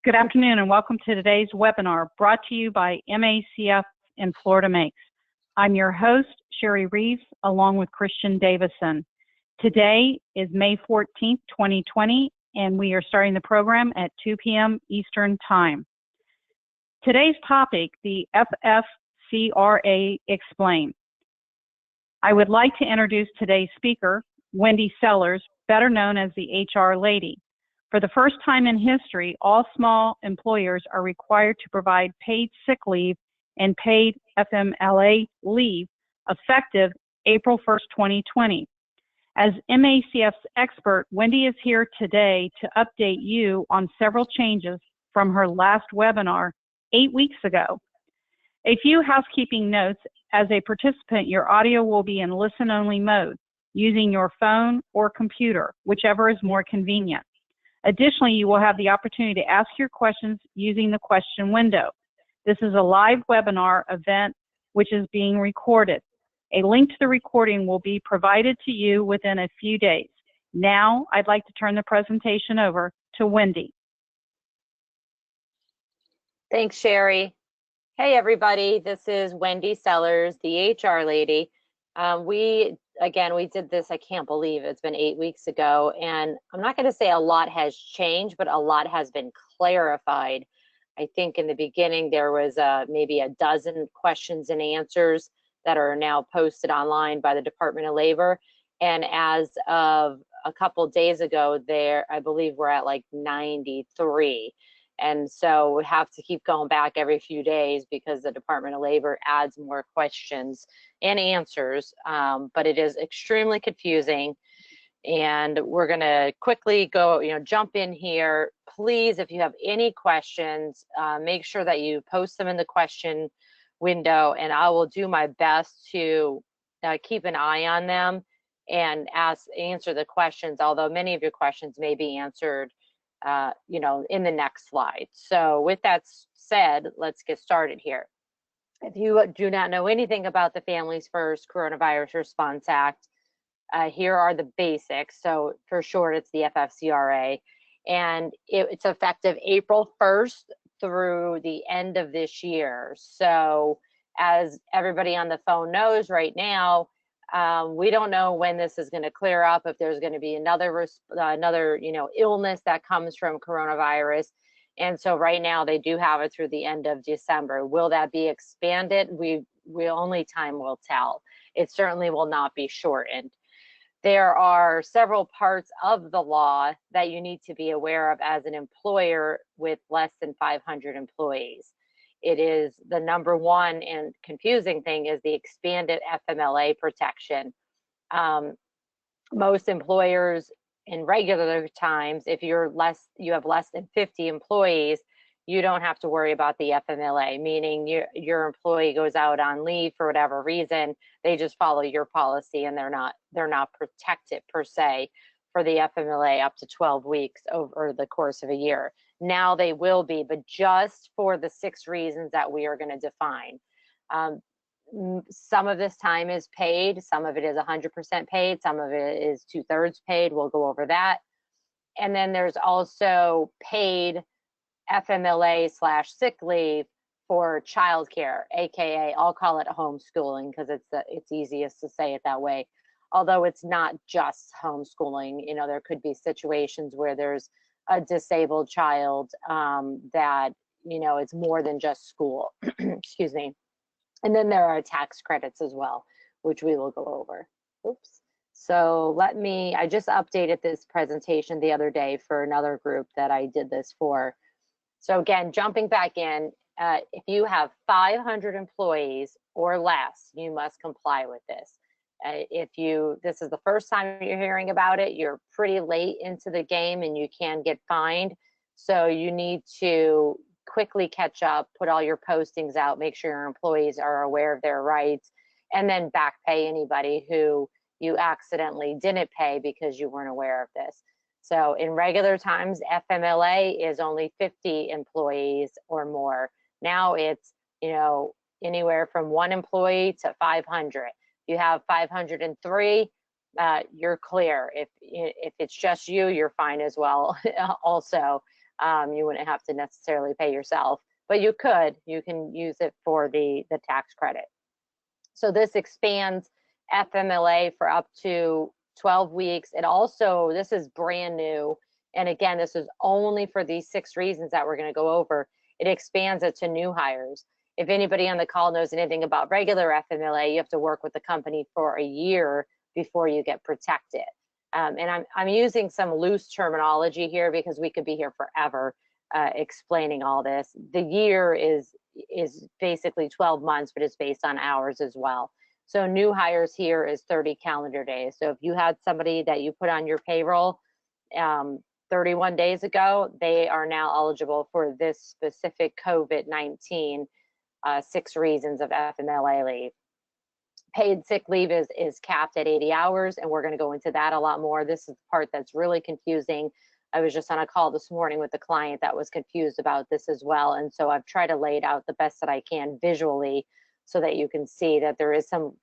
Good afternoon and welcome to today's webinar brought to you by MACF and Florida Makes. I'm your host, Sherry Reeves, along with Christian Davison. Today is May 14th, 2020, and we are starting the program at 2 p.m. Eastern Time. Today's topic, the FFCRA Explain. I would like to introduce today's speaker, Wendy Sellers, better known as the HR Lady. For the first time in history, all small employers are required to provide paid sick leave and paid FMLA leave effective April 1st, 2020. As MACF's expert, Wendy is here today to update you on several changes from her last webinar 8 weeks ago. A few housekeeping notes. As a participant, your audio will be in listen-only mode using your phone or computer, whichever is more convenient. Additionally, you will have the opportunity to ask your questions using the question window. This is a live webinar event which is being recorded. A link to the recording will be provided to you within a few days. Now, I'd like to turn the presentation over to Wendy. Thanks, Sherry. Hey, everybody. This is Wendy Sellers, the HR Lady. We did this, I can't believe it's been 8 weeks ago, and I'm not going to say a lot has changed, but a lot has been clarified. I think in the beginning there was maybe a dozen questions and answers that are now posted online by the Department of Labor, and as of a couple days ago, I believe we're at like 93. And so we have to keep going back every few days because the Department of Labor adds more questions and answers, but it is extremely confusing. And we're gonna quickly go, jump in here. Please, if you have any questions, make sure that you post them in the question window, and I will do my best to keep an eye on them and answer the questions, although many of your questions may be answered in the next slide. So with that said, let's get started here. If you do not know anything about the Families First Coronavirus Response Act, here are the basics. So for short, it's the FFCRA, and it's effective April 1st through the end of this year. So as everybody on the phone knows right now, we don't know when this is going to clear up, if there's going to be another illness that comes from coronavirus. And so right now they do have it through the end of December. Will that be expanded? Only time will tell. It certainly will not be shortened. There are several parts of the law that you need to be aware of as an employer with less than 500 employees. It is the number one and confusing thing is the expanded FMLA protection. Most employers in regular times, if you have less than 50 employees, you don't have to worry about the FMLA, meaning your employee goes out on leave for whatever reason, they just follow your policy and they're not protected per se for the FMLA up to 12 weeks over the course of a year. Now they will be, but just for the 6 reasons that we are going to define. Some of this time is paid, some of it is 100% paid, some of it is 2/3 paid. We'll go over that. And then there's also paid FMLA/sick leave for childcare, AKA I'll call it homeschooling because it's easiest to say it that way. Although it's not just homeschooling, there could be situations where there's a disabled child that, it's more than just school, excuse me. And then there are tax credits as well, which we will go over. Oops. So I just updated this presentation the other day for another group that I did this for. So again, jumping back in, if you have 500 employees or less, you must comply with this. This is the first time you're hearing about it, you're pretty late into the game and you can get fined. So you need to quickly catch up, put all your postings out, make sure your employees are aware of their rights, and then back pay anybody who you accidentally didn't pay because you weren't aware of this. So in regular times, FMLA is only 50 employees or more. Now it's, anywhere from 1 employee to 500. You have 503, you're clear. If it's just you, you're fine as well also. You wouldn't have to necessarily pay yourself, but you can use it for the tax credit. So this expands FMLA for up to 12 weeks. It also, this is brand new. And again, this is only for these 6 reasons that we're going to go over. It expands it to new hires. If anybody on the call knows anything about regular FMLA, you have to work with the company for a year before you get protected. And I'm using some loose terminology here because we could be here forever explaining all this. The year is basically 12 months, but it's based on hours as well. So new hires here is 30 calendar days. So if you had somebody that you put on your payroll 31 days ago, they are now eligible for this specific COVID-19 6 reasons of FMLA leave. Paid sick leave is capped at 80 hours, and we're going to go into that a lot more. This is the part that's really confusing. I was just on a call this morning with a client that was confused about this as well, and so I've tried to lay it out the best that I can visually so that you can see that there is some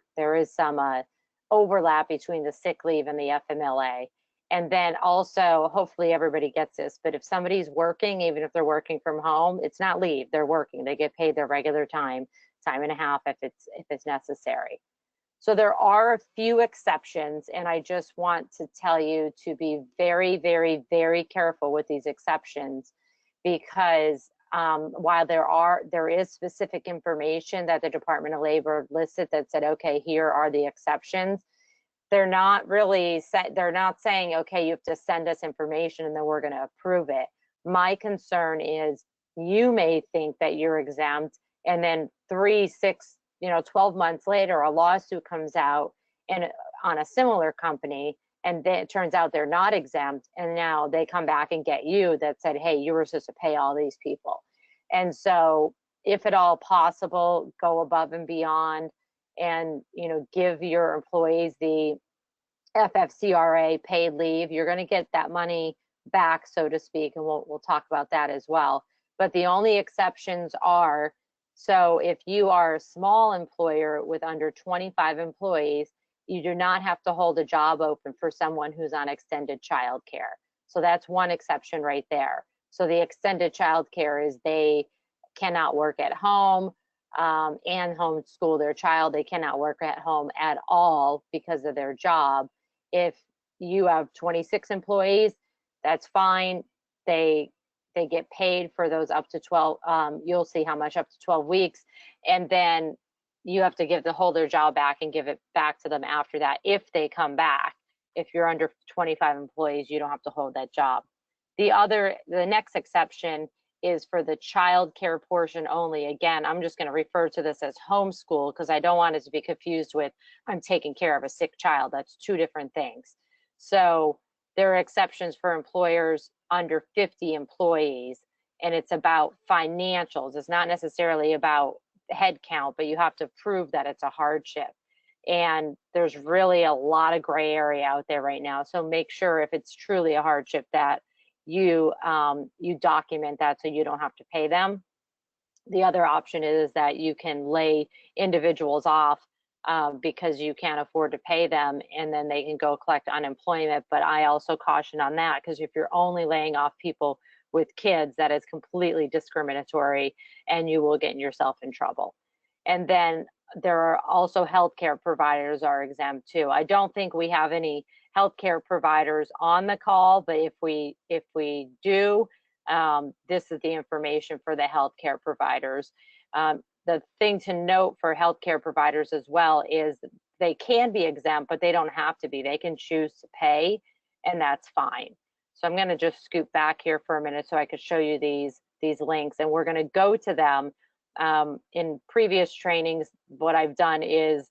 overlap between the sick leave and the FMLA. And then also, hopefully everybody gets this, but if somebody's working, even if they're working from home, it's not leave, they're working. They get paid their regular time and a half if it's necessary. So there are a few exceptions, and I just want to tell you to be very, very, very careful with these exceptions, because while there is specific information that the Department of Labor listed that said, okay, here are the exceptions, they're not saying, okay, you have to send us information and then we're going to approve it. My concern is you may think that you're exempt, and then 3, 6, 12 months later, a lawsuit comes out and on a similar company, and then it turns out they're not exempt, and now they come back and get you that said, hey, you were supposed to pay all these people. And so if at all possible, go above and beyond and give your employees the FFCRA paid leave. You're going to get that money back, so to speak, and we'll talk about that as well. But the only exceptions are, so if you are a small employer with under 25 employees, you do not have to hold a job open for someone who's on extended childcare. So that's one exception right there. So the extended childcare is they cannot work at home and homeschool their child. They cannot work at home at all because of their job. If you have 26 employees, that's fine. They get paid for those up to 12. You'll see how much, up to 12 weeks, and then you have to hold their job back and give it back to them after that if they come back. If you're under 25 employees, you don't have to hold that job. The next exception is for the child care portion only. Again, I'm just going to refer to this as homeschool because I don't want it to be confused with I'm taking care of a sick child. That's 2 different things. So there are exceptions for employers under 50 employees, and it's about financials. It's not necessarily about head count, but you have to prove that it's a hardship. And there's really a lot of gray area out there right now. So make sure if it's truly a hardship that you document that so you don't have to pay them. The other option is that you can lay individuals off because you can't afford to pay them, and then they can go collect unemployment. But I also caution on that, because if you're only laying off people with kids, that is completely discriminatory and you will get yourself in trouble. And then there are also healthcare providers are exempt too. I don't think we have any healthcare providers on the call, but if we do, this is the information for the healthcare providers. The thing to note for healthcare providers as well is they can be exempt, but they don't have to be. They can choose to pay, and that's fine. So I'm going to just scoot back here for a minute so I could show you these links, and we're going to go to them. In previous trainings, what I've done is,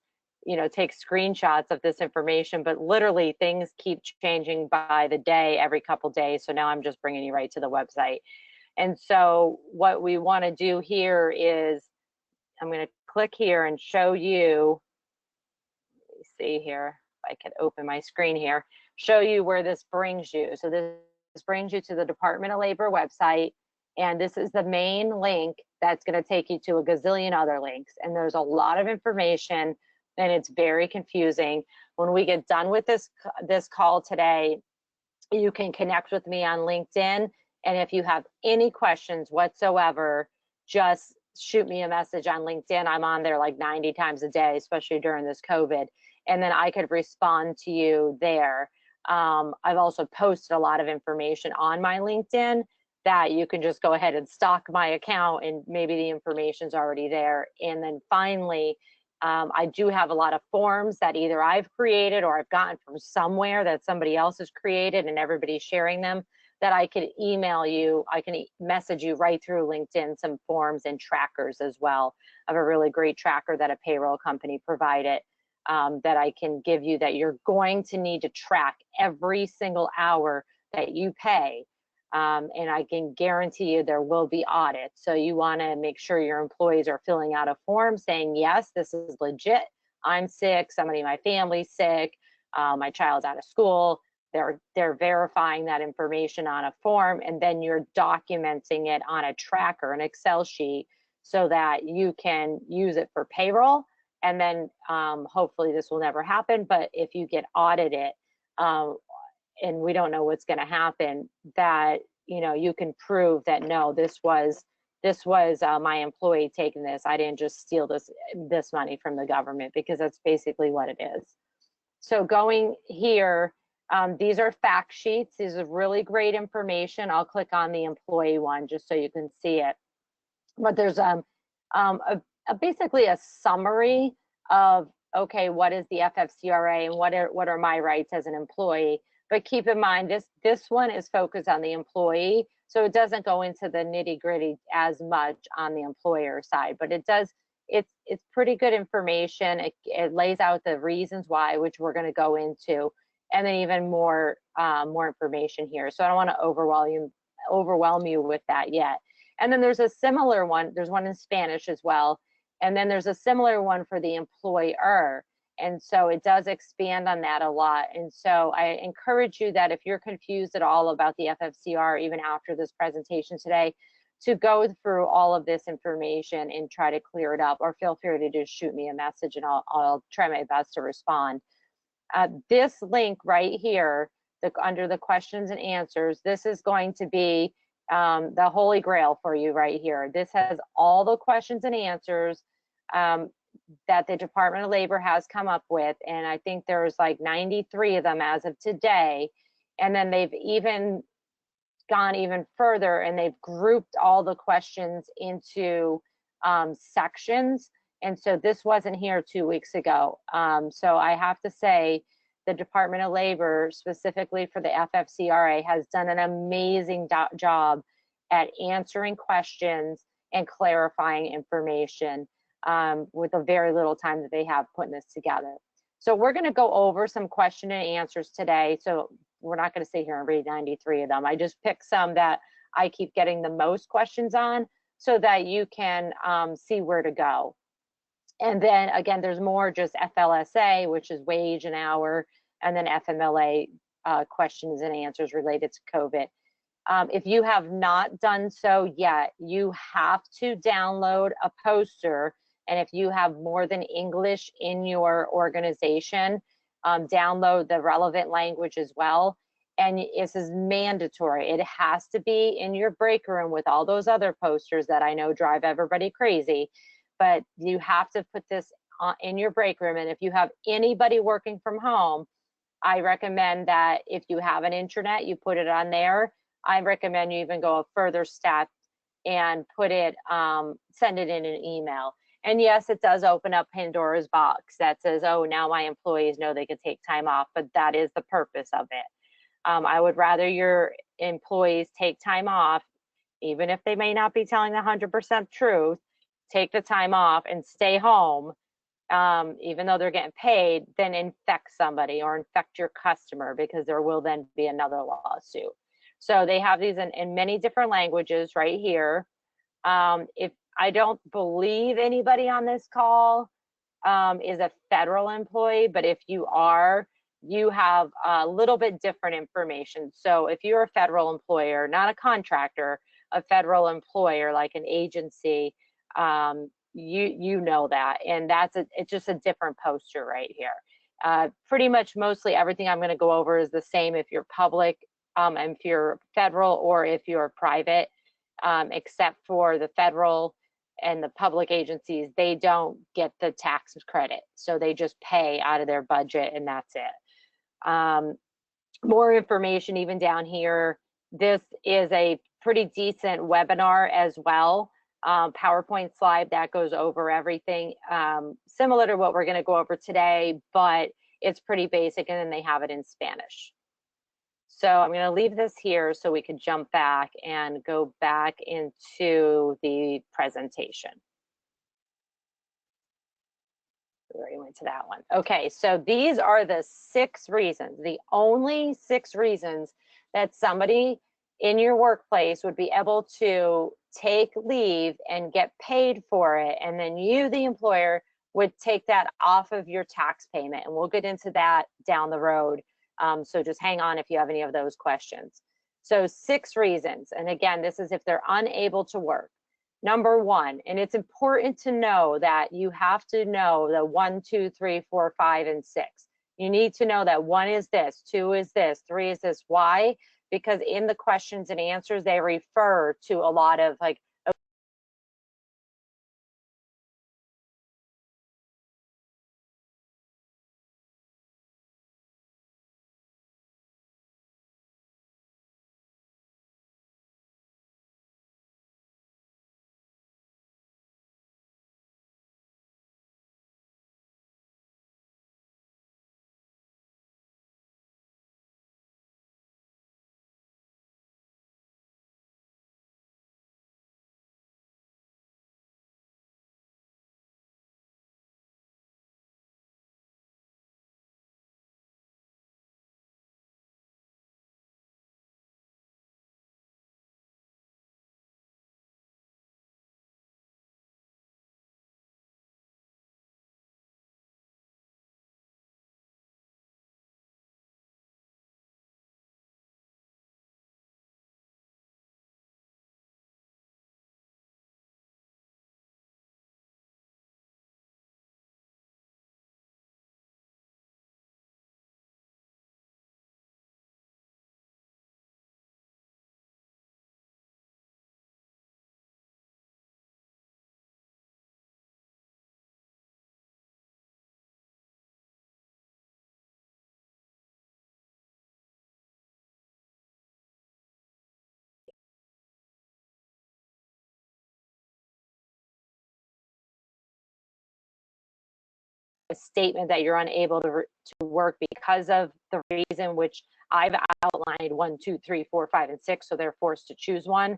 take screenshots of this information, but literally things keep changing by the day, every couple days. So now I'm just bringing you right to the website. And so what we want to do here is, I'm going to click here and show you, let me see here, if I could open my screen here, show you where this brings you. So this brings you to the Department of Labor website, and this is the main link that's going to take you to a gazillion other links. And there's a lot of information, and it's very confusing. When we get done with this call today, you can connect with me on LinkedIn, And if you have any questions whatsoever, just shoot me a message on LinkedIn. I'm on there like 90 times a day, especially during this COVID. And then I could respond to you there. I've also posted a lot of information on my LinkedIn that you can just go ahead and stalk my account, and maybe the information's already there. And then finally, I do have a lot of forms that either I've created or I've gotten from somewhere that somebody else has created and everybody's sharing them, that I could email you. I can message you right through LinkedIn some forms and trackers as well. I have a really great tracker that a payroll company provided that I can give you, that you're going to need to track every single hour that you pay. And I can guarantee you there will be audits. So you want to make sure your employees are filling out a form saying, yes, this is legit. I'm sick, somebody in my family's sick, my child's out of school. They're verifying that information on a form, and then you're documenting it on a tracker, an Excel sheet, so that you can use it for payroll. And then hopefully this will never happen, but if you get audited, and we don't know what's going to happen, that you can prove that no, this was my employee taking this. I didn't just steal this money from the government, because that's basically what it is. So going here, these are fact sheets. These are really great information. I'll click on the employee one just so you can see it. But there's basically a summary of, okay, what is the FFCRA and what are my rights as an employee? But keep in mind, this one is focused on the employee, so it doesn't go into the nitty gritty as much on the employer side, but it does. It's pretty good information. It lays out the reasons why, which we're going to go into, and then even more information here. So I don't want to overwhelm you with that yet. And then there's a similar one. There's one in Spanish as well, and then there's a similar one for the employer. And so it does expand on that a lot. And so I encourage you that if you're confused at all about the FFCR, even after this presentation today, to go through all of this information and try to clear it up, or feel free to just shoot me a message and I'll try my best to respond. This link right here, under the questions and answers, this is going to be the holy grail for you right here. This has all the questions and answers that the Department of Labor has come up with, and I think there's like 93 of them as of today. And then they've even gone even further, and they've grouped all the questions into sections. And so this wasn't here 2 weeks ago. So I have to say, the Department of Labor, specifically for the FFCRA, has done an amazing job at answering questions and clarifying information with the very little time that they have putting this together. So we're going to go over some question and answers today. So we're not going to sit here and read 93 of them. I just picked some that I keep getting the most questions on, so that you can see where to go. And then again, there's more just FLSA, which is wage and hour, and then FMLA questions and answers related to COVID. If you have not done so yet, you have to download a poster. And if you have more than English in your organization, download the relevant language as well. And this is mandatory. It has to be in your break room with all those other posters that I know drive everybody crazy. But you have to put this in your break room. And if you have anybody working from home, I recommend that if you have an intranet, you put it on there. I recommend you even go a further step and put it, send it in an email. And yes, it does open up Pandora's box that says, oh, now my employees know they can take time off, but that is the purpose of it. I would rather your employees take time off, even if they may not be telling the 100% truth, take the time off and stay home, even though they're getting paid, than infect somebody or infect your customer, because there will then be another lawsuit. So they have these in many different languages right here. If I don't believe anybody on this call is a federal employee, but if you are, you have a little bit different information. So if you're a federal employer, not a contractor, a federal employer like an agency, you know that, and it's just a different poster right here. Pretty much mostly everything I'm going to go over is the same if you're public if you're federal or if you're private, except for the federal and the public agencies, they don't get the tax credit. So they just pay out of their budget and that's it. More information even down here. This is a pretty decent webinar as well. PowerPoint slide that goes over everything, similar to what we're going to go over today, but it's pretty basic, and then they have it in Spanish. So I'm going to leave this here so we could jump back and go back into the presentation. We already went to that one. Okay, so these are the 6 reasons, the only 6 reasons that somebody in your workplace would be able to take leave and get paid for it, and then you, the employer, would take that off of your tax payment. And we'll get into that down the road. So just hang on if you have any of those questions. So 6 reasons. And again, this is if they're unable to work. Number 1, and it's important to know that you have to know the 1, 2, 3, 4, 5, and 6. You need to know that 1 is this, 2 is this, 3 is this. Why? Because in the questions and answers, they refer to a lot of like, a statement that you're unable to work because of the reason which I've outlined 1, 2, 3, 4, 5, and 6. So they're forced to choose one,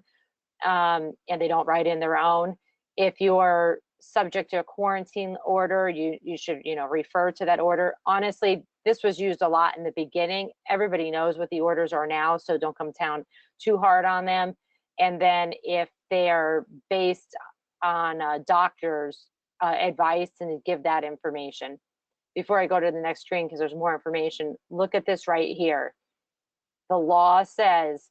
and they don't write in their own. If you're subject to a quarantine order, you should refer to that order. Honestly, this was used a lot in the beginning. Everybody knows what the orders are now, so don't come down too hard on them. And then if they're based on doctors' advice, and give that information. Before I go to the next screen, because there's more information, look at this right here. The law says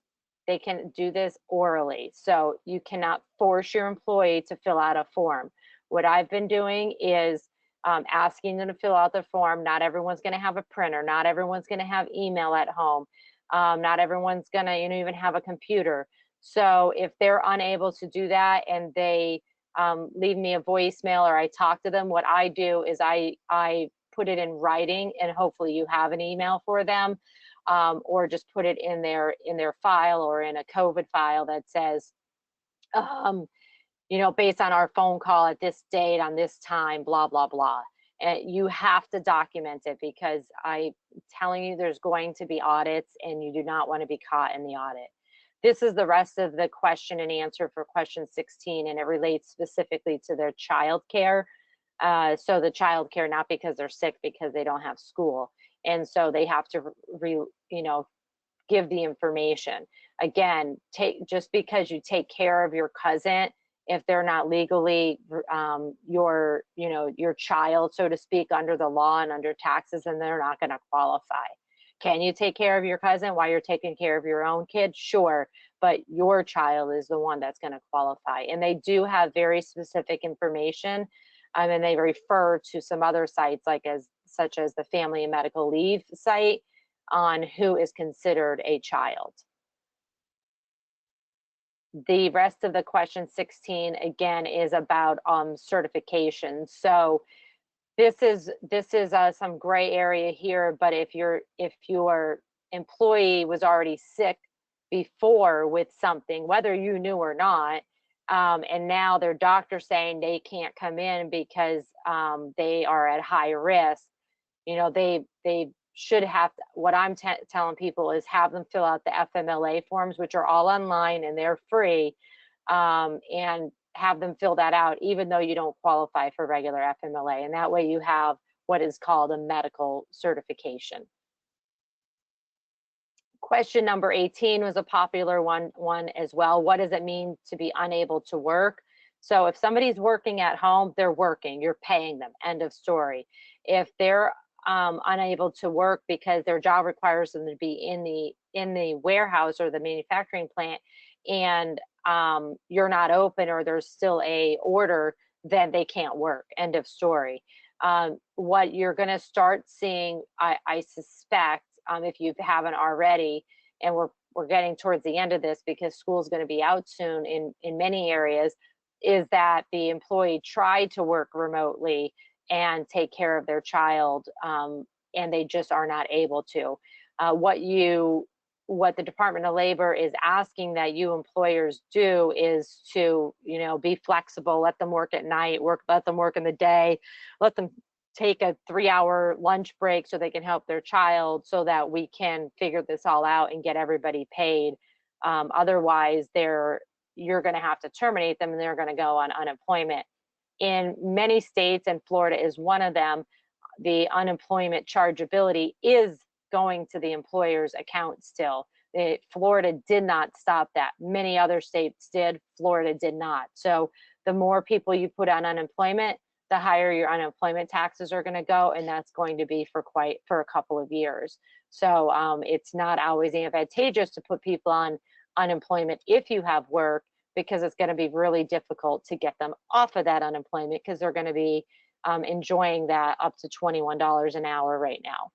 they can do this orally, so you cannot force your employee to fill out a form. What I've been doing is asking them to fill out the form. Not everyone's going to have a printer. Not everyone's going to have email at home. Not everyone's going to even have a computer. So if they're unable to do that and they leave me a voicemail or I talk to them, what I do is I put it in writing, and hopefully you have an email for them, or just put it in their file or in a COVID file that says, based on our phone call at this date on this time, blah, blah, blah. And you have to document it, because I'm telling you, there's going to be audits and you do not want to be caught in the audit. This is the rest of the question and answer for question 16, and it relates specifically to their child care. So the child care, not because they're sick, because they don't have school. And so they have to, give the information. Again, just because you take care of your cousin, if they're not legally your child, so to speak, under the law and under taxes, then they're not going to qualify. Can you take care of your cousin while you're taking care of your own kid? Sure, but your child is the one that's going to qualify. And they do have very specific information, and they refer to some other sites, such as the Family and Medical Leave site, on who is considered a child. The rest of the question 16 again is about certification. So this is some gray area here, but if your employee was already sick before with something, whether you knew or not, and now their doctor's saying they can't come in because they are at high risk, you know, they should have to, what I'm telling people is have them fill out the FMLA forms, which are all online and they're free, and have them fill that out even though you don't qualify for regular FMLA, and that way you have what is called a medical certification. Question number 18 was a popular one as well. What does it mean to be unable to work? So if somebody's working at home, they're working, you're paying them, end of story. If they're unable to work because their job requires them to be in the warehouse or the manufacturing plant, and you're not open or there's still a order, then they can't work, end of story. What you're going to start seeing, I suspect, if you haven't already, and we're getting towards the end of this because school is going to be out soon in many areas, is that the employee tried to work remotely and take care of their child, and they just are not able to. What the Department of Labor is asking that you employers do is to, you know, be flexible, let them work at night, let them work in the day, let them take a 3-hour lunch break so they can help their child, so that we can figure this all out and get everybody paid. Otherwise, you're going to have to terminate them and they're going to go on unemployment. In many states, and Florida is one of them, the unemployment chargeability is going to the employer's account still. Florida did not stop that. Many other states did. Florida did not. So the more people you put on unemployment, the higher your unemployment taxes are going to go, and that's going to be for a couple of years. So it's not always advantageous to put people on unemployment if you have work, because it's going to be really difficult to get them off of that unemployment, because they're going to be enjoying that up to $21 an hour right now.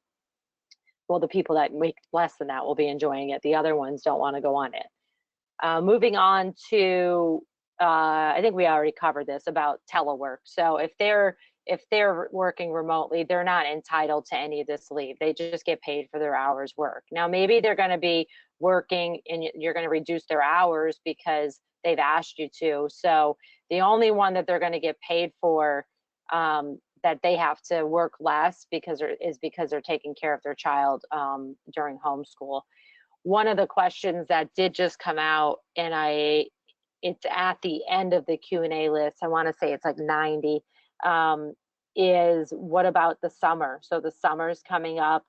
Well, the people that make less than that will be enjoying it. The other ones don't want to go on it. Moving on to, I think we already covered this about telework. So if they're working remotely, they're not entitled to any of this leave. They just get paid for their hours work. Now, maybe they're going to be working and you're going to reduce their hours because they've asked you to. So the only one that they're going to get paid for, that they have to work less because they're taking care of their child during homeschool. One of the questions that did just come out, and it's at the end of the Q&A list, I want to say it's like 90, is what about the summer? So the summer's coming up.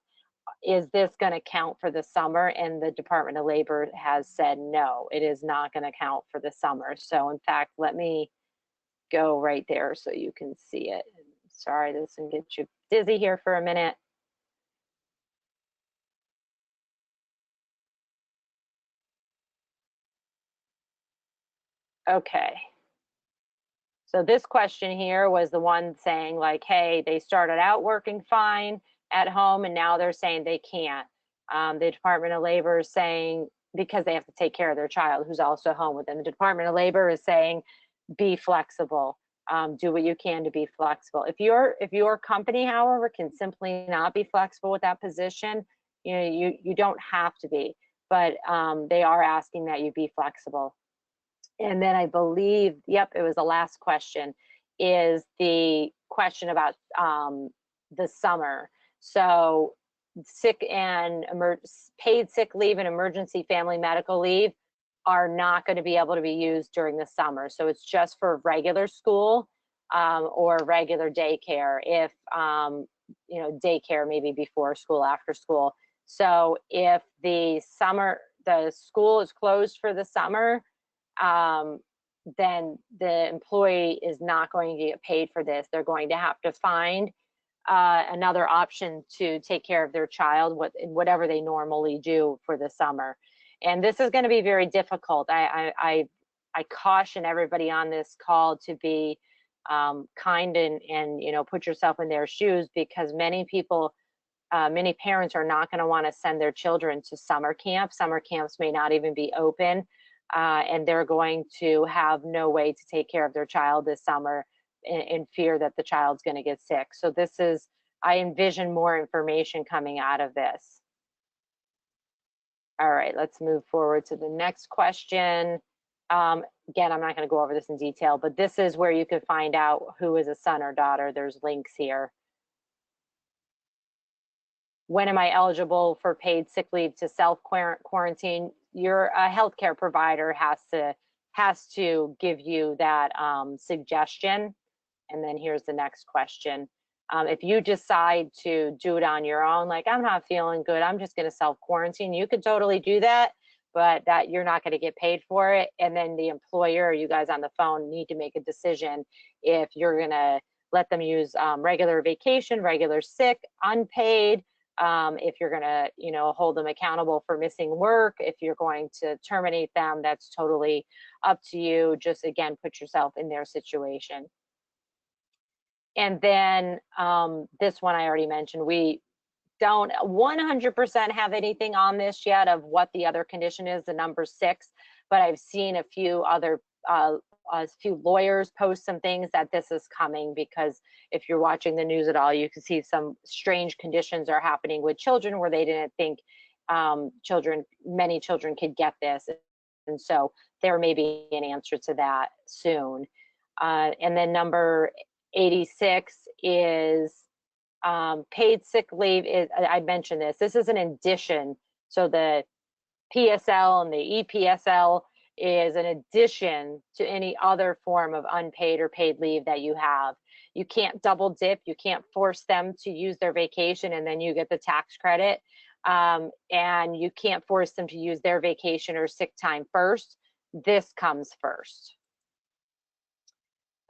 Is this going to count for the summer? And the Department of Labor has said no, it is not going to count for the summer. So in fact, let me go right there so you can see it. Sorry, this can get you dizzy here for a minute. Okay. So this question here was the one saying like, hey, they started out working fine at home and now they're saying they can't. The Department of Labor is saying, because they have to take care of their child who's also home with them, the Department of Labor is saying, be flexible. Do what you can to be flexible. If your company, however, can simply not be flexible with that position, you know, you don't have to be, but they are asking that you be flexible. And then I believe, yep, it was the last question, is the question about the summer. So sick and paid sick leave and emergency family medical leave are not going to be able to be used during the summer. So it's just for regular school or regular daycare, if you know, daycare maybe before school, after school. So if the school is closed for the summer, then the employee is not going to get paid for this. They're going to have to find another option to take care of their child, whatever they normally do for the summer. And this is going to be very difficult. I caution everybody on this call to be kind and you know, put yourself in their shoes, because many people many parents are not going to want to send their children to summer camp. Summer camps may not even be open, and they're going to have no way to take care of their child this summer in fear that the child's going to get sick. So this is, I envision more information coming out of this. All right, let's move forward to the next question. Again, I'm not going to go over this in detail, but this is where you can find out who is a son or daughter. There's links here. When am I eligible for paid sick leave to self-quarantine? Your healthcare provider has to give you that suggestion. And then here's the next question. If you decide to do it on your own, like I'm not feeling good, I'm just going to self-quarantine, you could totally do that, but that you're not going to get paid for it. And then the employer, you guys on the phone, need to make a decision if you're going to let them use regular vacation, regular sick, unpaid, if you're going to, you know, hold them accountable for missing work, if you're going to terminate them, that's totally up to you. Just again, put yourself in their situation. And then this one I already mentioned, we don't 100% have anything on this yet of what the other condition is, the number 6, but I've seen a few other a few lawyers post some things that this is coming, because if you're watching the news at all, you can see some strange conditions are happening with children where they didn't think many children could get this. And so there may be an answer to that soon. And then number 86 is paid sick leave. I mentioned this is an addition. So the PSL and the EPSL is an addition to any other form of unpaid or paid leave that you have. You can't double dip. You can't force them to use their vacation and then you get the tax credit. And you can't force them to use their vacation or sick time first. This comes first.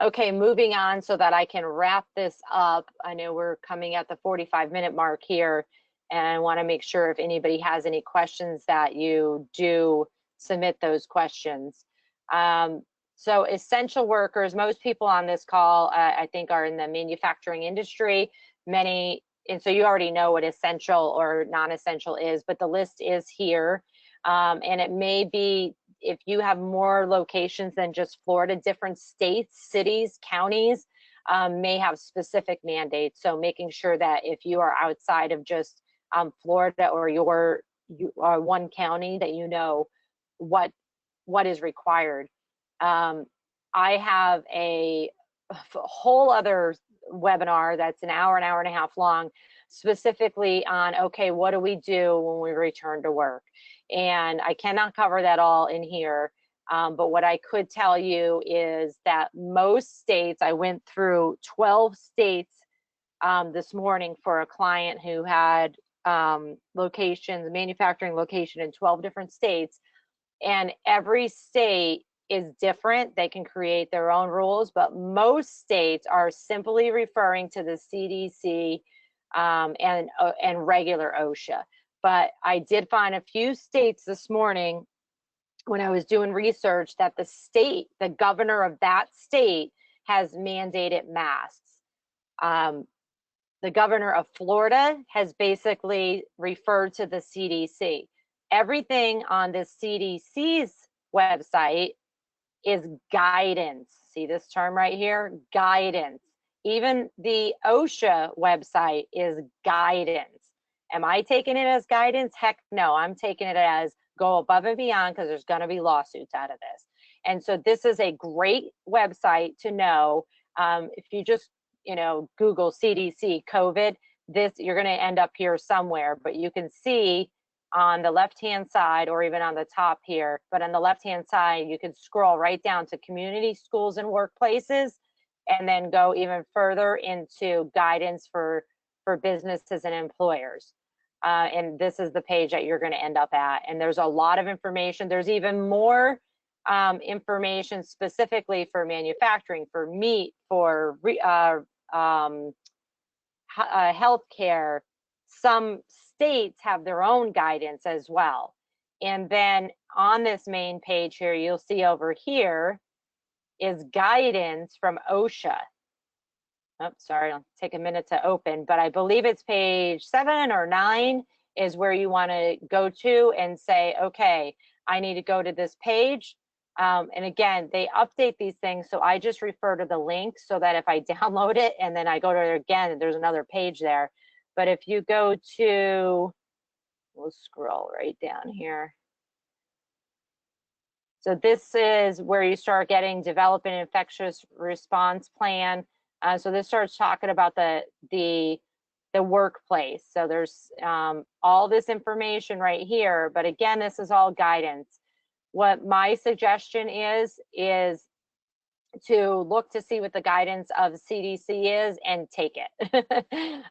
Okay, moving on so that I can wrap this up. I know we're coming at the 45-minute mark here, and I want to make sure if anybody has any questions that you do submit those questions. So essential workers, most people on this call, I think, are in the manufacturing industry. Many, and so you already know what essential or non-essential is, but the list is here. And it may be, if you have more locations than just Florida, different states, cities, counties may have specific mandates. So making sure that if you are outside of just Florida or you are one county, that you know what is required. I have a whole other webinar that's an hour and a half long, specifically on, okay, what do we do when we return to work? And I cannot cover that all in here, but what I could tell you is that most states, I went through 12 states this morning for a client who had locations, manufacturing location in 12 different states, and every state is different. They can create their own rules, but most states are simply referring to the CDC and regular OSHA. But I did find a few states this morning when I was doing research that the governor of that state has mandated masks. The governor of Florida has basically referred to the CDC. Everything on the CDC's website is guidance. See this term right here? Guidance. Even the OSHA website is guidance. Am I taking it as guidance? Heck no, I'm taking it as go above and beyond, because there's going to be lawsuits out of this. And so this is a great website to know. If you just, Google CDC COVID, you're going to end up here somewhere, but you can see on the left-hand side, or even on the top here, but on the left-hand side, you can scroll right down to community, schools, and workplaces, and then go even further into guidance for businesses and employers. And this is the page that you're going to end up at. And there's a lot of information. There's even more information specifically for manufacturing, for meat, for healthcare. Some states have their own guidance as well. And then on this main page here, you'll see over here is guidance from OSHA. Oh, sorry, it'll take a minute to open, but I believe it's page 7 or 9 is where you want to go to and say, okay, I need to go to this page. And again, they update these things, so I just refer to the link so that if I download it and then I go to it again, there's another page there. But if you go to, we'll scroll right down here. So this is where you start getting develop an infectious response plan. So this starts talking about the workplace. So there's all this information right here, but again, this is all guidance. What my suggestion is to look to see what the guidance of CDC is and take it.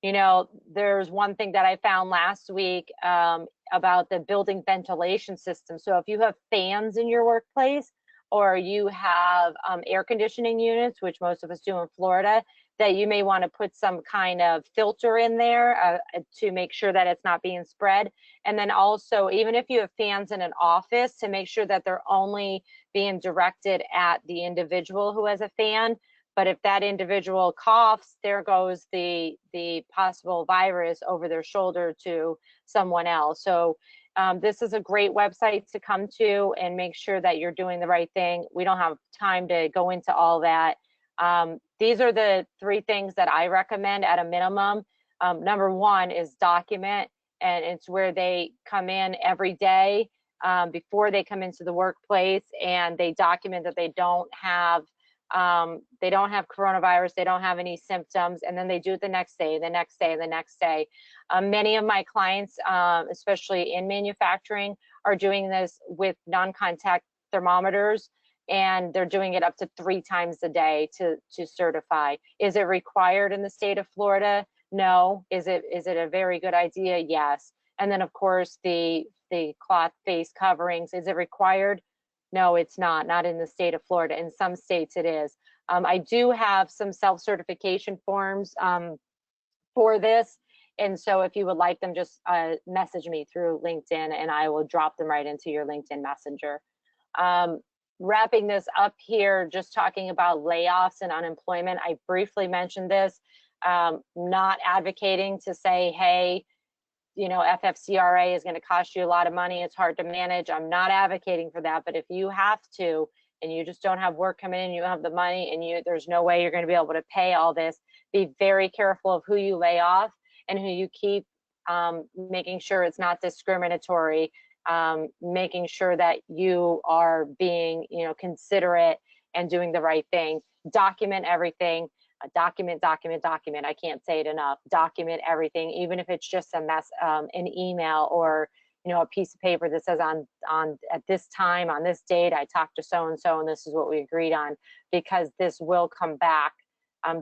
You know, there's one thing that I found last week about the building ventilation system. So if you have fans in your workplace or you have air conditioning units, which most of us do in Florida, that you may want to put some kind of filter in there to make sure that it's not being spread. And then also, even if you have fans in an office, to make sure that they're only being directed at the individual who has a fan. But if that individual coughs, there goes the possible virus over their shoulder to someone else. So this is a great website to come to and make sure that you're doing the right thing. We don't have time to go into all that. These are the 3 things that I recommend at a minimum. Number 1 is document, and it's where they come in every day before they come into the workplace, and they document that they don't have coronavirus, they don't have any symptoms, and then they do it the next day, the next day, the next day. Many of my clients, especially in manufacturing, are doing this with non-contact thermometers, and they're doing it up to 3 times a day to certify. Is it required in the state of Florida? No. Is it a very good idea? Yes. And then of course the cloth face coverings, is it required? No, it's not in the state of Florida. In some states it is. I do have some self-certification forms for this. And so if you would like them, just message me through LinkedIn and I will drop them right into your LinkedIn Messenger. Wrapping this up here, just talking about layoffs and unemployment. I briefly mentioned this, not advocating to say, hey, you know, FFCRA is going to cost you a lot of money. It's hard to manage. I'm not advocating for that. But if you have to, and you just don't have work coming in, you don't have the money, and there's no way you're going to be able to pay all this, be very careful of who you lay off and who you keep, making sure it's not discriminatory, making sure that you are being, you know, considerate and doing the right thing. Document everything. Document. I can't say it enough. Document everything, even if it's just an email or, you know, a piece of paper that says on at this time, on this date, I talked to so and so, and this is what we agreed on, because this will come back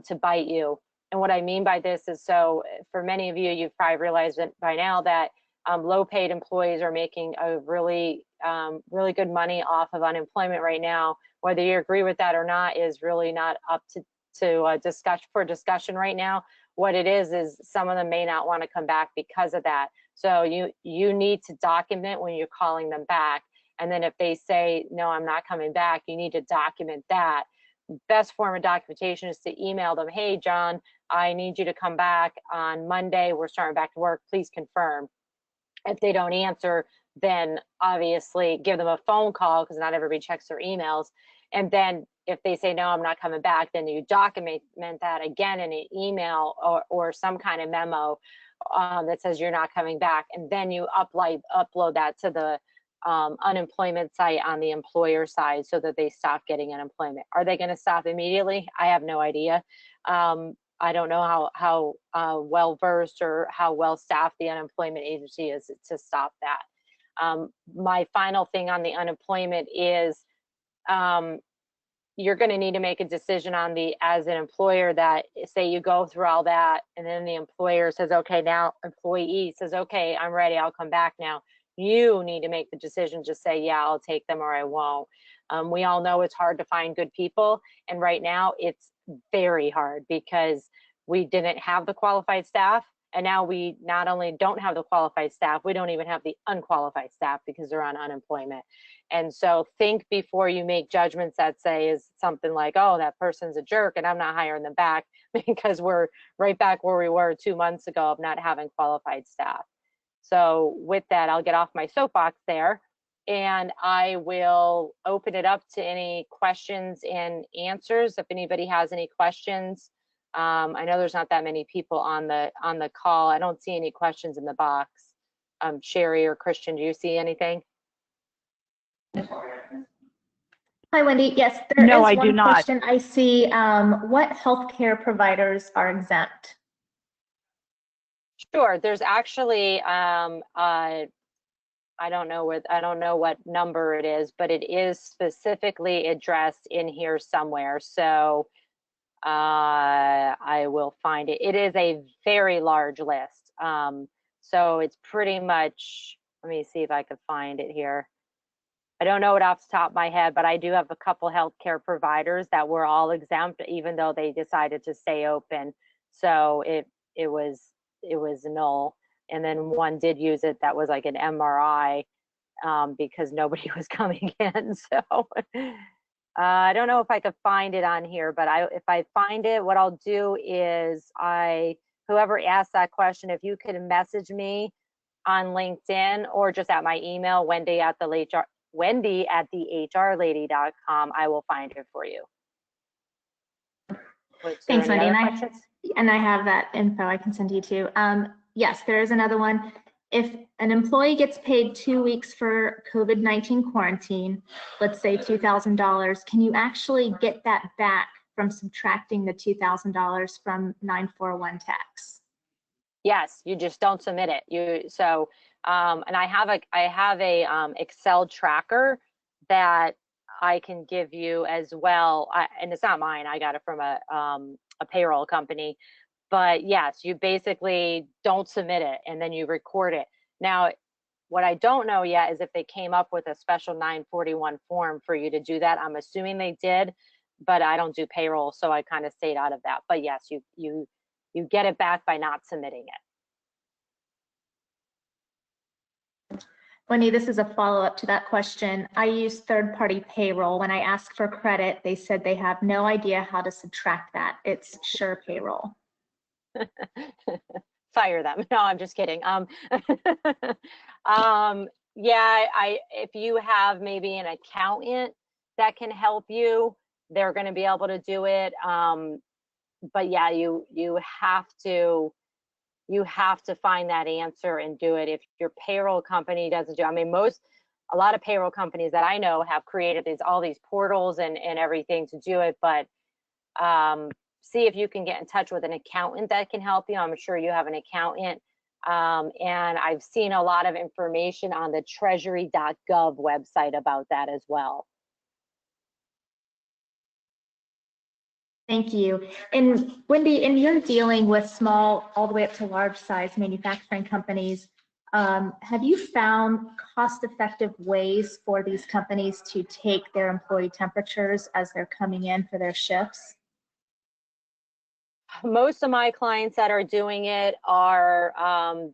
to bite you. And what I mean by this is, so for many of you, you've probably realized it by now that low-paid employees are making a really good money off of unemployment right now. Whether you agree with that or not is really not up to discussion right now. What it is some of them may not want to come back because of that. So you need to document when you're calling them back. And then if they say, no, I'm not coming back, you need to document that. Best form of documentation is to email them, hey, John, I need you to come back on Monday. We're starting back to work. Please confirm. If they don't answer, then obviously give them a phone call, because not everybody checks their emails. And then if they say, no, I'm not coming back, then you document that again in an email or some kind of memo that says you're not coming back. And then you upload that to the unemployment site on the employer side so that they stop getting unemployment. Are they going to stop immediately? I have no idea. I don't know how well versed or how well staffed the unemployment agency is to stop that. My final thing on the unemployment is you're going to need to make a decision on as an employer, that say you go through all that and then the employer says, okay, now employee says, okay, I'm ready, I'll come back now. You need to make the decision, just say, yeah, I'll take them or I won't. We all know it's hard to find good people. And right now it's very hard because we didn't have the qualified staff And now we not only don't have the qualified staff, we don't even have the unqualified staff because they're on unemployment. And so think before you make judgments that say is something like, oh, that person's a jerk and I'm not hiring them back, because we're right back where we were 2 months ago of not having qualified staff. So with that, I'll get off my soapbox there and I will open it up to any questions and answers. If anybody has any questions. I know there's not that many people on the call. I don't see any questions in the box. Sherry or Christian, do you see anything? Hi, Wendy. Yes, there is one question I see. What healthcare providers are exempt? Sure. There's actually I don't know what number it is, but it is specifically addressed in here somewhere. So I will find it. It is a very large list. So it's pretty much, let me see if I can find it here. I don't know it off the top of my head, but I do have a couple healthcare providers that were all exempt, even though they decided to stay open. So it was null. And then one did use it that was like an MRI because nobody was coming in. So I don't know if I could find it on here, but if I find it, what I'll do is whoever asked that question, if you could message me on LinkedIn or just at my email, Wendy@thehrlady.com, I will find it for you. Thanks, Wendy. And I have that info I can send you too. Yes, there is another one. If an employee gets paid 2 weeks for COVID-19 quarantine, let's say $2,000, can you actually get that back from subtracting the $2,000 from 941 tax? Yes, you just don't submit it. And I have a Excel tracker that I can give you as well. And it's not mine. I got it from a payroll company. But yes, you basically don't submit it and then you record it. Now, what I don't know yet is if they came up with a special 941 form for you to do that. I'm assuming they did, but I don't do payroll, so I kind of stayed out of that. But yes, you get it back by not submitting it. Wendy, this is a follow-up to that question. I use third-party payroll. When I ask for credit, they said they have no idea how to subtract that. It's sure payroll. Fire them. No, I'm just kidding. If you have maybe an accountant that can help you, they're going to be able to do it. But yeah, you have to find that answer and do it. If your payroll company doesn't do, a lot of payroll companies that I know have created all these portals and everything to do it, but see if you can get in touch with an accountant that can help you. I'm sure you have an accountant. And I've seen a lot of information on the treasury.gov website about that as well. Thank you. And Wendy, in your dealing with small all the way up to large size manufacturing companies, have you found cost-effective ways for these companies to take their employee temperatures as they're coming in for their shifts? Most of my clients that are doing it are, I'm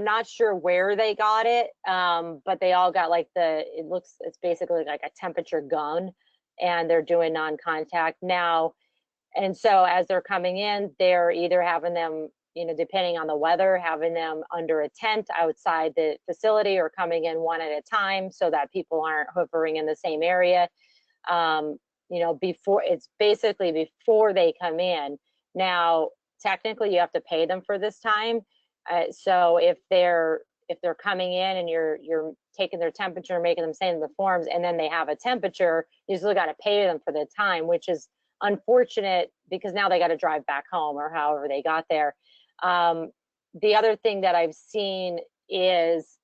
not sure where they got it, but they all got like it's basically like a temperature gun, and they're doing non-contact now. And so as they're coming in, they're either having them, depending on the weather, having them under a tent outside the facility or coming in one at a time so that people aren't hovering in the same area. It's basically before they come in. Now, technically, you have to pay them for this time. So if they're coming in and you're taking their temperature, making them sign the forms, and then they have a temperature, you still got to pay them for the time, which is unfortunate because now they got to drive back home or however they got there. The other thing that I've seen is,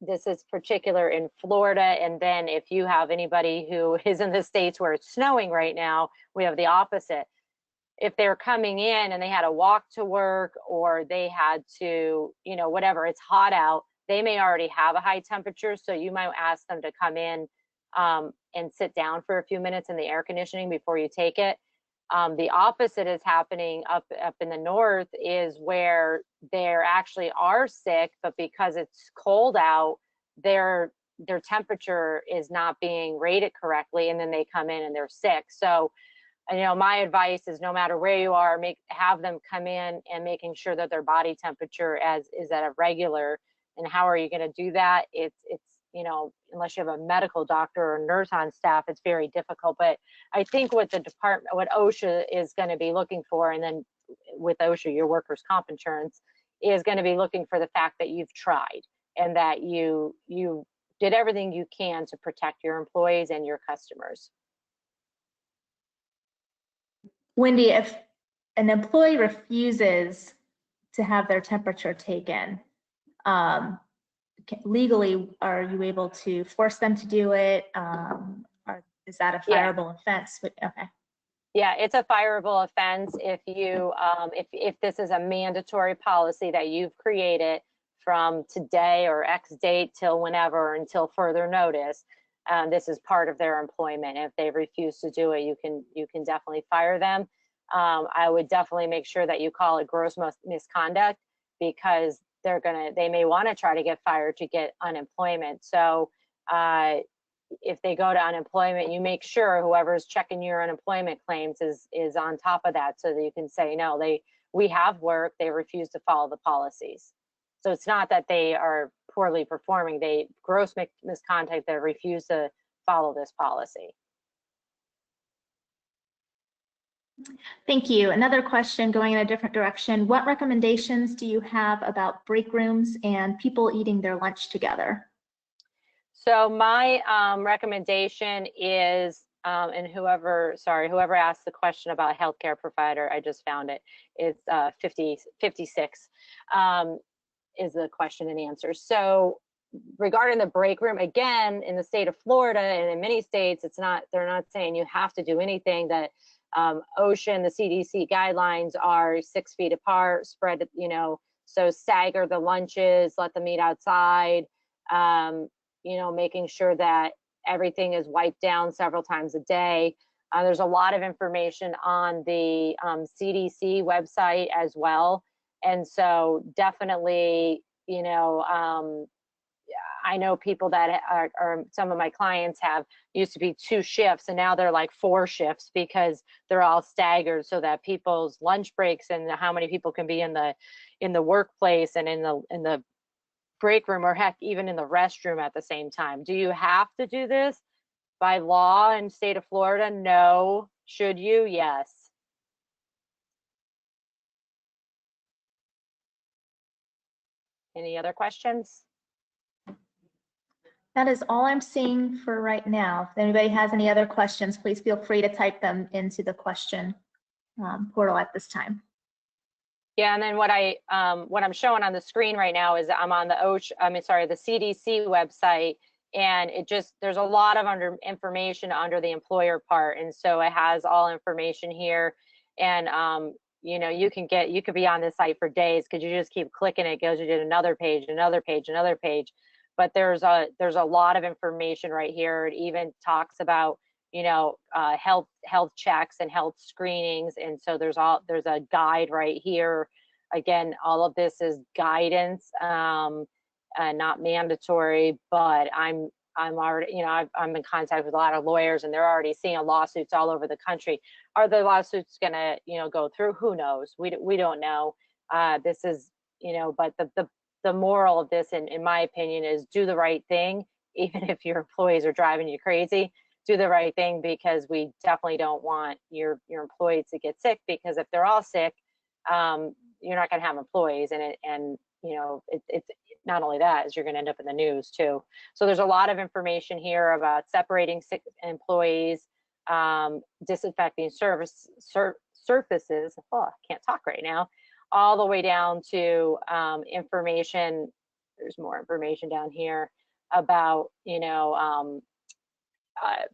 this is particular in Florida, and then if you have anybody who is in the states where it's snowing right now, we have the opposite. If they're coming in and they had to walk to work or they had to, whatever, it's hot out, they may already have a high temperature. So you might ask them to come in and sit down for a few minutes in the air conditioning before you take it. The opposite is happening up in the north, is where they actually are sick, but because it's cold out, their temperature is not being rated correctly, and then they come in and they're sick. So, you know, my advice is, no matter where you are, have them come in and making sure that their body temperature is at a regular. And how are you going to do that? It's you know, unless you have a medical doctor or nurse on staff, it's very difficult. But I think what what OSHA is going to be looking for, and then with OSHA, your workers' comp insurance is going to be looking for the fact that you've tried and that you did everything you can to protect your employees and your customers. Wendy, if an employee refuses to have their temperature taken, legally, are you able to force them to do it? Or is that a fireable offense? Okay. Yeah, it's a fireable offense if you if this is a mandatory policy that you've created from today or X date till whenever, until further notice. This is part of their employment. If they refuse to do it, you can definitely fire them. I would definitely make sure that you call it gross misconduct, because they may want to try to get fired to get unemployment. So if they go to unemployment, you make sure whoever's checking your unemployment claims is on top of that, so that you can say, no, we have work, they refuse to follow the policies. So it's not that they are poorly performing, they gross misconduct, they refuse to follow this policy. Thank you. Another question going in a different direction. What recommendations do you have about break rooms and people eating their lunch together? So my recommendation is, and whoever asked the question about healthcare provider, I just found it. It's 56 is the question and answer. So regarding the break room, again, in the state of Florida and in many states, they're not saying you have to do anything. That OSHA and the CDC guidelines are 6 feet apart, spread, you know, so stagger the lunches, let them eat outside, you know, making sure that everything is wiped down several times a day. There's a lot of information on the CDC website as well. And so definitely, you know, I know people that are some of my clients used to be 2 shifts, and now they're like 4 shifts, because they're all staggered, so that people's lunch breaks and how many people can be in the workplace and in the break room, or heck, even in the restroom at the same time. Do you have to do this by law in state of Florida? No. Should you? Yes. Any other questions? That is all I'm seeing for right now. If anybody has any other questions, please feel free to type them into the question portal at this time. Yeah, and then what I'm showing on the screen right now is I'm on the the CDC website, and there's a lot of information under the employer part, and so it has all information here. And you know, you could be on this site for days, because you just keep clicking, it goes, you did another page, another page, another page. But there's a lot of information right here. It even talks about, you know, health checks and health screenings, and so there's a guide right here. Again, all of this is guidance, not mandatory. But I'm already, you know, I'm in contact with a lot of lawyers, and they're already seeing lawsuits all over the country. Are the lawsuits gonna, you know, go through? Who knows? We don't know. This is, you know, but the moral of this, in my opinion, is do the right thing, even if your employees are driving you crazy. Do the right thing, because we definitely don't want your employees to get sick, because if they're all sick, you're not going to have employees, and you know, it's not only that, is you're going to end up in the news too. So there's a lot of information here about separating sick employees, disinfecting surfaces. Oh, I can't talk right now. All the way down to information. There's more information down here about, you know,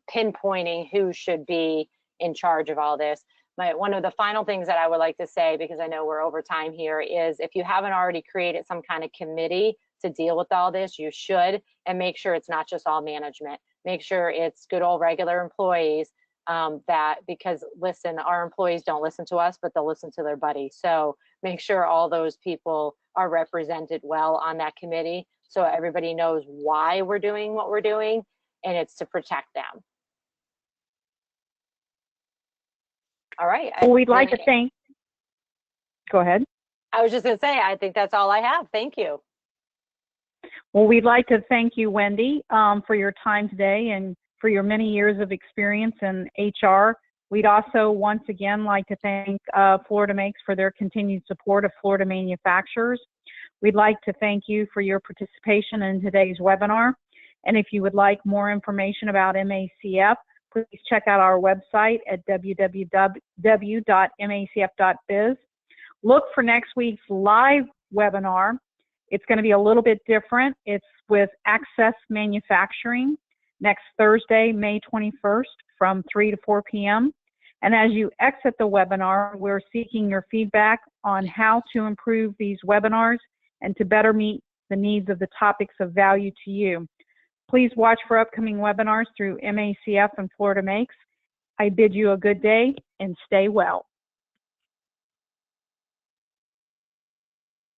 pinpointing who should be in charge of all this. One of the final things that I would like to say, because I know we're over time here, is if you haven't already created some kind of committee to deal with all this, you should, and make sure it's not just all management. Make sure it's good old regular employees because listen, our employees don't listen to us, but they'll listen to their buddy. So make sure all those people are represented well on that committee, so everybody knows why we're doing what we're doing, and it's to protect them. All right. Well, we'd like to thank, go ahead. I was just going to say, I think that's all I have. Thank you. Well, we'd like to thank you, Wendy, for your time today and for your many years of experience in HR. We'd also once again like to thank Florida Makes for their continued support of Florida manufacturers. We'd like to thank you for your participation in today's webinar. And if you would like more information about MACF, please check out our website at www.macf.biz. Look for next week's live webinar. It's going to be a little bit different. It's with Access Manufacturing next Thursday, May 21st from 3 to 4 p.m. And as you exit the webinar, we're seeking your feedback on how to improve these webinars and to better meet the needs of the topics of value to you. Please watch for upcoming webinars through MACF and Florida Makes. I bid you a good day and stay well.